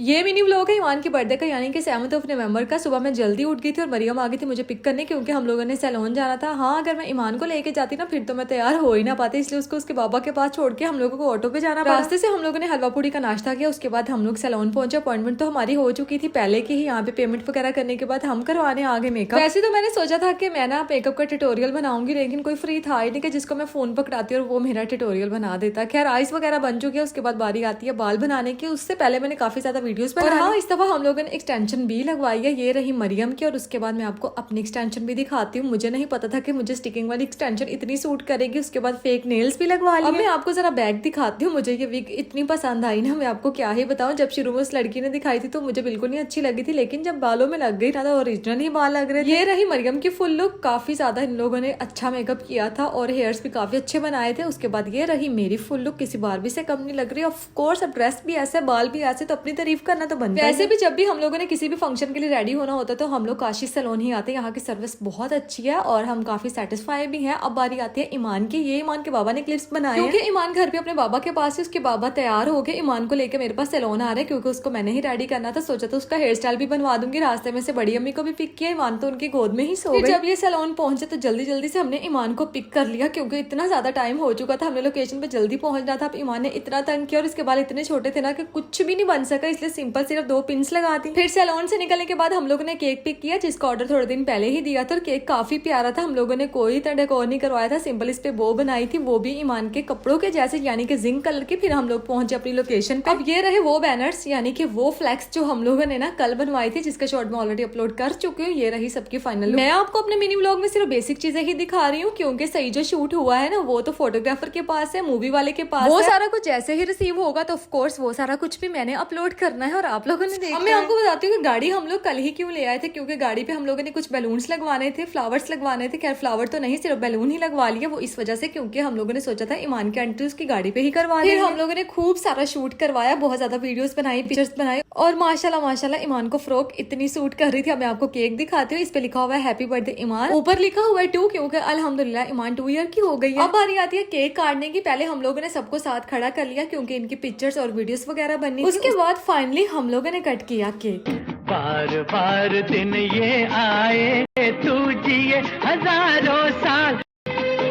ये mini vlog है ईमान के बर्थडे का, यानी कि 7 नवंबर का। सुबह मैं जल्दी उठ गई थी और मरियम आ गई थी मुझे पिक करने, क्योंकि हम लोगों ने सैलून जाना था। हाँ, अगर मैं ईमान को लेके जाती ना फिर तो मैं तैयार हो ही ना पाती, इसलिए उसको उसके बाबा के पास छोड़ के हम लोगों को ऑटो पे जाना पड़ा। रास्ते से हम लोगों ने हलवा पूड़ी का नाश्ता किया, उसके बाद हम लोग सैलून पहुंचे। अपॉइंटमेंट तो हमारी हो चुकी थी पहले की ही। यहाँ पे पेमेंट वगैरह करने के बाद हम करवाने आ गए मेकअप। वैसे तो मैंने सोचा था कि मैं ना मेकअप का ट्यूटोरियल बनाऊंगी, लेकिन कोई फ्री था ही नहीं कि जिसको मैं फोन पकड़ाती और वो मेरा ट्यूटोरियल बना देता। खैर आइस वगैरह बन चुकी है, उसके बाद बारी आती है बाल बनाने की। उससे पहले मैंने काफी ज्यादा वीडियोस बनाई। हाँ, इस दफा हम लोगों ने एक्सटेंशन भी लगवाई है, ये रही मरियम की। और उसके बाद मैं आपको अपनी एक्सटेंशन भी दिखाती हूँ। मुझे नहीं पता था कि मुझे स्टिकिंग वाली एक्सटेंशन इतनी सूट करेगी। उसके बाद फेक नेल्स भी लगवा ली। अब मैं आपको जरा बैग दिखाती हूँ। मुझे ये विग इतनी पसंद आई ना, मैं आपको क्या ही बताऊं। जब शुरू में उस लड़की ने दिखाई थी तो मुझे बिल्कुल नहीं अच्छी लगी थी, लेकिन जब बालों में लग गई ना तो ओरिजिनल ही बाल लग रहे थे। ये रही मरियम की फुल लुक। काफी ज्यादा इन लोगों ने अच्छा मेकअप किया था और हेयर्स भी काफी अच्छे बनाए थे। उसके बाद ये रही मेरी फुल लुक, किसी बार भी से कम नहीं लग रही। ऑफ कोर्स अब ड्रेस भी ऐसे बाल भी ऐसे, तो अपनी तारीफ करना तो बनता है। वैसे भी जब भी हम लोगों ने किसी भी फंक्शन के लिए रेडी होना होता है तो हम लोग काशी सैलून ही आते हैं। यहाँ की सर्विस बहुत अच्छी है और हम काफी सेटिस्फाई भी हैं। अब बारी आती है ईमान की। ये ईमान के बाबा ने क्लिप्स बनाए, क्योंकि ईमान घर पे अपने बाबा के पास है। उसके बाबा तैयार हो गए ईमान को लेकर मेरे पास सैलून आ रहे हैं, क्योंकि उसको मैंने ही रेडी करना था। सोचा तो उसका हेयर स्टाइल भी बनवा दूंगी। रास्ते में से बड़ी अम्मी को भी पिक किया, ईमान तो उनकी गोद में ही सो गए। जब ये सैलून पहुंचे तो जल्दी जल्दी से हमने ईमान को पिक कर लिया, क्योंकि इतना ज्यादा टाइम हो चुका था। हमने लोकेशन पे जल्दी पहुंचना था। अब ईमान ने इतना तंग किया और इसके बाल इतने छोटे थे ना कि कुछ भी नहीं बन सका, इसलिए सिंपल सिर्फ 2 पिन्स लगा दी। फिर सैलून से निकलने के बाद हम लोगों ने केक पिक किया, जिसका ऑर्डर थोड़े दिन पहले ही दिया था। और केक काफी प्यारा था। हम लोगों ने कोई डेकोर नहीं करवाया था, सिंपल इस पे बो बनाई थी, वो भी ईमान के कपड़ों के जैसे, यानी कि जिंक कलर की। फिर हम लोग पहुंचे अपनी लोकेशन पे। अब ये रहे वो बैनर्स, यानी कि वो फ्लैक्स जो हम लोगों ने ना कल बनवाई थी, जिसका शॉर्ट मैं ऑलरेडी अपलोड कर चुकी हूँ। ये रही सबकी फाइनल। मैं आपको अपने मिनी व्लॉग में सिर्फ बेसिक चीजें ही दिखा रही हूँ, क्योंकि सही जो शूट हुआ है ना वो तो फोटोग्राफर के पास है, मूवी वाले के पास। वो सारा कुछ जैसे ही रिसीव होगा तो ऑफकोर्स वो सारा कुछ भी मैंने अपलोड करना है और आप लोगों ने देखना है। मैं आपको बताती हूँ कि गाड़ी हम लोग कल ही क्यों ले आए थे, क्योंकि गाड़ी पे हम लोगों ने कुछ बैलून्स लगवाने थे, फ्लावर्स लगवाने थे। खैर फ्लावर तो नहीं, सिर्फ बैलून ही लगवा लिया। वो इस वजह से क्योंकि हम लोगों ने सोचा था ईमान की एंट्री उसकी गाड़ी पे ही करवा दी। हम लोगों ने खूब सारा शूट करवाया, बहुत ज्यादा वीडियोस बनाई, पिक्चर्स बनाई और माशाल्लाह माशाल्लाह ईमान को फ्रॉक इतनी सूट कर रही थी। अब मैं आपको केक दिखाती हूँ। इस पे लिखा हुआ है हैप्पी बर्थडे ईमान, ऊपर लिखा हुआ है 2, क्योंकि अल्हम्दुलिल्लाह ईमान 2 ईयर की हो गई है। अब बारी आती है केक काटने की। पहले हम लोगों ने सबको साथ खड़ा कर लिया, क्योंकि इनकी पिक्चर्स और वीडियोस वगैरह बननी। उसके बाद फाइनली हम लोगों ने कट किया केक। बार बार दिन ये आए तू जिए हजारों साल,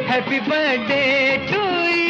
हैप्पी बर्थडे टू यू।